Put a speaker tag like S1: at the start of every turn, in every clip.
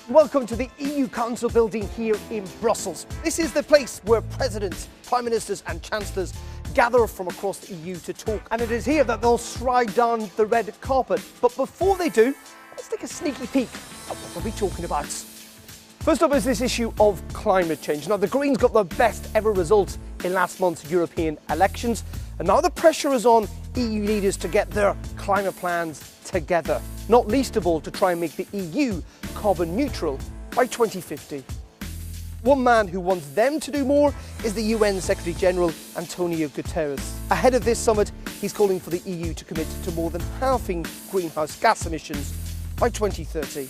S1: Welcome to the EU Council building here in Brussels. This is the place where presidents, prime ministers and chancellors gather from across the EU to talk. And it is here that they'll stride down the red carpet. But before they do, let's take a sneaky peek at what they'll be talking about. First up is this issue of climate change. Now, the Greens got their best ever result in last month's European elections. And now the pressure is on EU leaders to get their climate plans together, not least of all to try and make the EU carbon neutral by 2050. One man who wants them to do more is the UN Secretary General Antonio Guterres. Ahead of this summit, he's calling for the EU to commit to more than halving greenhouse gas emissions by 2030.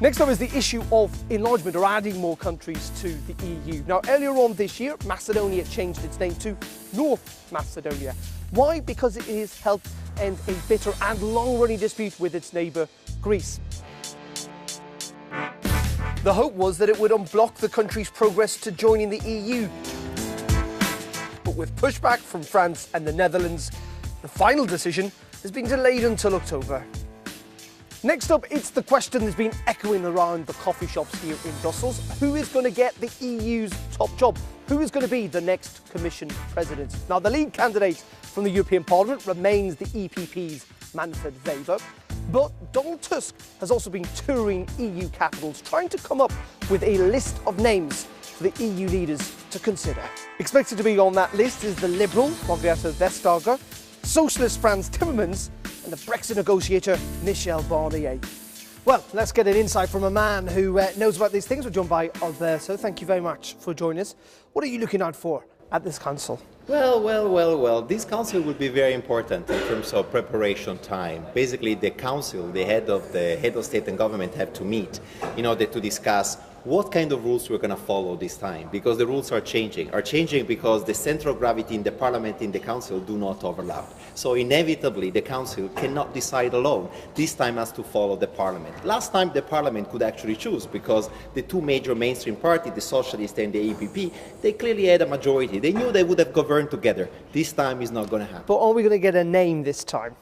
S1: Next up is the issue of enlargement, or adding more countries to the EU. Now, earlier on this year, Macedonia changed its name to North Macedonia. Why? Because it has helped end a bitter and long-running dispute with its neighbour, Greece. The hope was that it would unblock the country's progress to joining the EU. But with pushback from France and the Netherlands, the final decision has been delayed until October. Next up, it's the question that's been echoing around the coffee shops here in Brussels. Who is going to get the EU's top job? Who is going to be the next Commission President? Now, the lead candidate from the European Parliament remains the EPP's Manfred Weber. But Donald Tusk has also been touring EU capitals, trying to come up with a list of names for the EU leaders to consider. Expected to be on that list is the Liberal Margrethe Vestager, Socialist Frans Timmermans, and the Brexit negotiator Michel Barnier. Well, let's get an insight from a man who knows about these things. We're joined by Alberto. Thank you very much for joining us. What are you looking out for at this council?
S2: Well, this council will be very important in terms of preparation time. Basically, the council, the head of state and government have to meet in order to discuss what kind of rules we're going to follow this time, because the rules are changing because the center of gravity in the parliament and the council do not overlap. So inevitably, the council cannot decide alone. This time has to follow the parliament. Last time, the parliament could actually choose because the two major mainstream parties, the Socialists and the EPP, they clearly had a majority. They knew they would have governed together. This time is not going to happen.
S1: But are we going to get a name this time?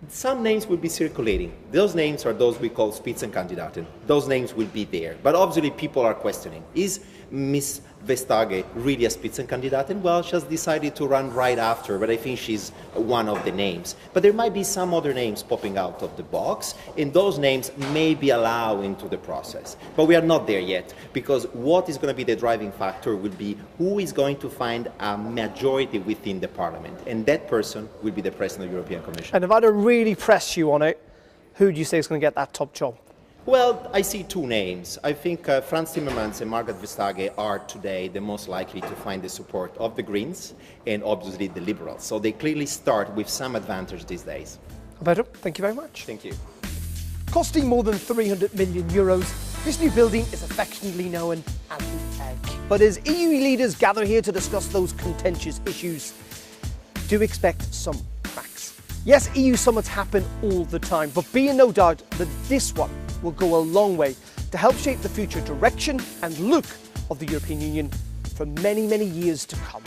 S2: Some names will be circulating. Those names are those we call Spitzenkandidaten. Those names will be there. But obviously people are questioning, is Ms. Vestager really a Spitzenkandidatin? Well, she has decided to run right after, but I think she's one of the names. But there might be some other names popping out of the box, and those names may be allowed into the process. But we are not there yet, because what is going to be the driving factor will be who is going to find a majority within the parliament, and that person will be the President of the European Commission.
S1: And if I had to really press you on it, who do you say is going to get that top job?
S2: Well, I see two names. I think Frans Timmermans and Margrethe Vestager are today the most likely to find the support of the Greens and obviously the Liberals. So they clearly start with some advantage these days.
S1: Alberto, thank you very much.
S2: Thank you.
S1: Costing more than 300 million euros, this new building is affectionately known as the Egg. But as EU leaders gather here to discuss those contentious issues, do expect some cracks. Yes, EU summits happen all the time, but be in no doubt that this one will go a long way to help shape the future direction and look of the European Union for many, many years to come.